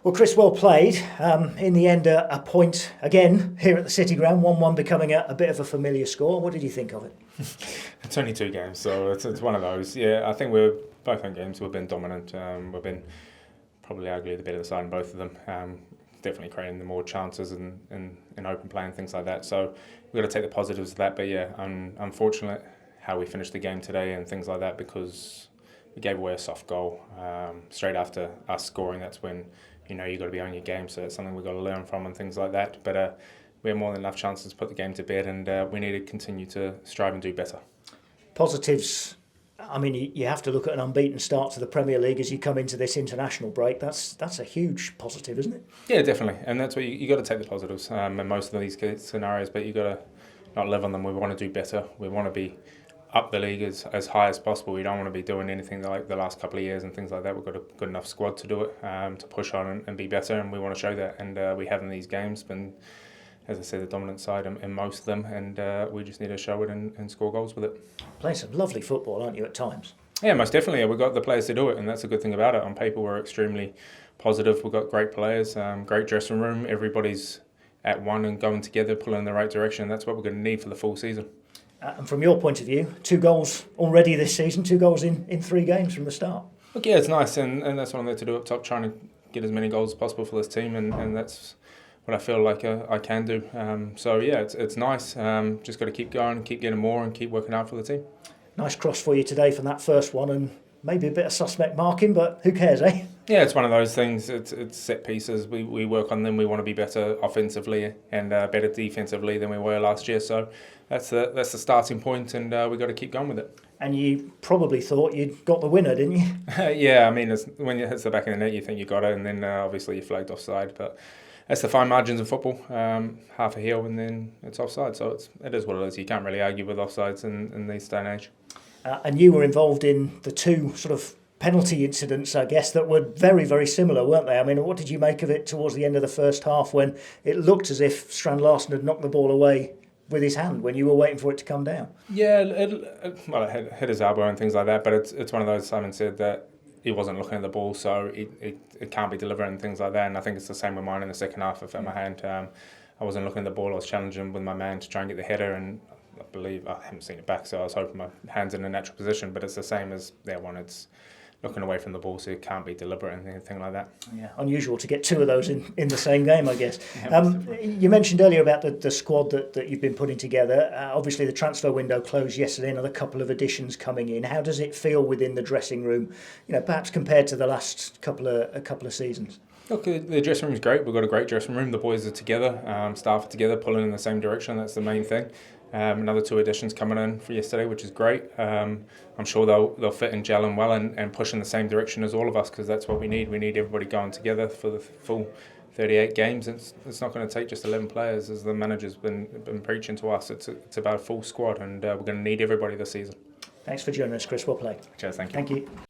Well, Chris, well played. In the end, a point again here at the City Ground, 1-1 becoming a bit of a familiar score. What did you think of it? It's only 2 games, so it's one of those. Yeah, I think we're both in games. We've been dominant. We've been probably arguably the better side in both of them. Definitely creating the more chances and open play and things like that. So we've got to take the positives of that. But yeah, unfortunate how we finished the game today and things like that, because we gave away a soft goal straight after us scoring. That's when you've got to be on your game. So it's something we've got to learn from and things like that. But we had more than enough chances to put the game to bed, and we need to continue to strive and do better. Positives. I mean, you have to look at an unbeaten start to the Premier League as you come into this international break. That's a huge positive, isn't it? Yeah, definitely. And that's what you got to take the positives in most of these scenarios, but you got to not live on them. We want to do better. We want to be up the league as high as possible. We don't want to be doing anything like the last couple of years and things like that. We've got a good enough squad to do it, to push on and be better, and we want to show that. And we have in these games been, as I said, the dominant side in most of them, and we just need to show it and score goals with it. Playing some lovely football, aren't you, at times? Yeah, most definitely. We've got the players to do it, and that's a good thing about it. On paper, we're extremely positive. We've got great players, great dressing room. Everybody's at one and going together, pulling in the right direction. That's what we're going to need for the full season. And from your point of view, 2 goals already this season, 2 goals in 3 games from the start. Look, yeah, it's nice, and that's what I'm there to do up top, trying to get as many goals as possible for this team, and that's what I feel like I can do. So yeah, it's nice. Just got to keep going, keep getting more, and keep working out for the team. Nice cross for you today from that first one, and maybe a bit of suspect marking, but who cares, eh? Yeah, it's one of those things. It's set pieces. We work on them. We want to be better offensively and better defensively than we were last year. So that's the starting point, and we've got to keep going with it. And you probably thought you'd got the winner, didn't you? Yeah, I mean, when it hits the back of the net, you think you got it, and then obviously you flagged offside. But that's the fine margins in football. Half a heel, and then it's offside. So it is what it is. You can't really argue with offsides in this day and age. And you were involved in the 2 sort of penalty incidents, I guess, that were very, very similar, weren't they? I mean, what did you make of it towards the end of the first half when it looked as if Strand Larsen had knocked the ball away with his hand when you were waiting for it to come down? Yeah, it hit his elbow and things like that, but it's one of those, Simon said, that he wasn't looking at the ball, so it can't be delivered and things like that. And I think it's the same with mine in the second half. I felt my hand, I wasn't looking at the ball. I was challenging with my man to try and get the header, and I believe I haven't seen it back, so I was hoping my hand's in a natural position. But it's the same as their one. It's looking away from the ball, so it can't be deliberate and anything like that. Yeah, unusual to get 2 of those in the same game, I guess. Yeah, you mentioned earlier about the squad that you've been putting together. Obviously, the transfer window closed yesterday, another couple of additions coming in. How does it feel within the dressing room, perhaps compared to the last couple of seasons? Look, the dressing room is great. We've got a great dressing room. The boys are together, staff are together, pulling in the same direction. That's the main thing. Another 2 additions coming in for yesterday, which is great. I'm sure they'll fit and gel in well and push in the same direction as all of us, because that's what we need. We need everybody going together for the full 38 games. It's not going to take just 11 players, as the manager's been preaching to us. It's about a full squad, and we're going to need everybody this season. Thanks for joining us, Chris. Well played. Cheers, thank you. Thank you.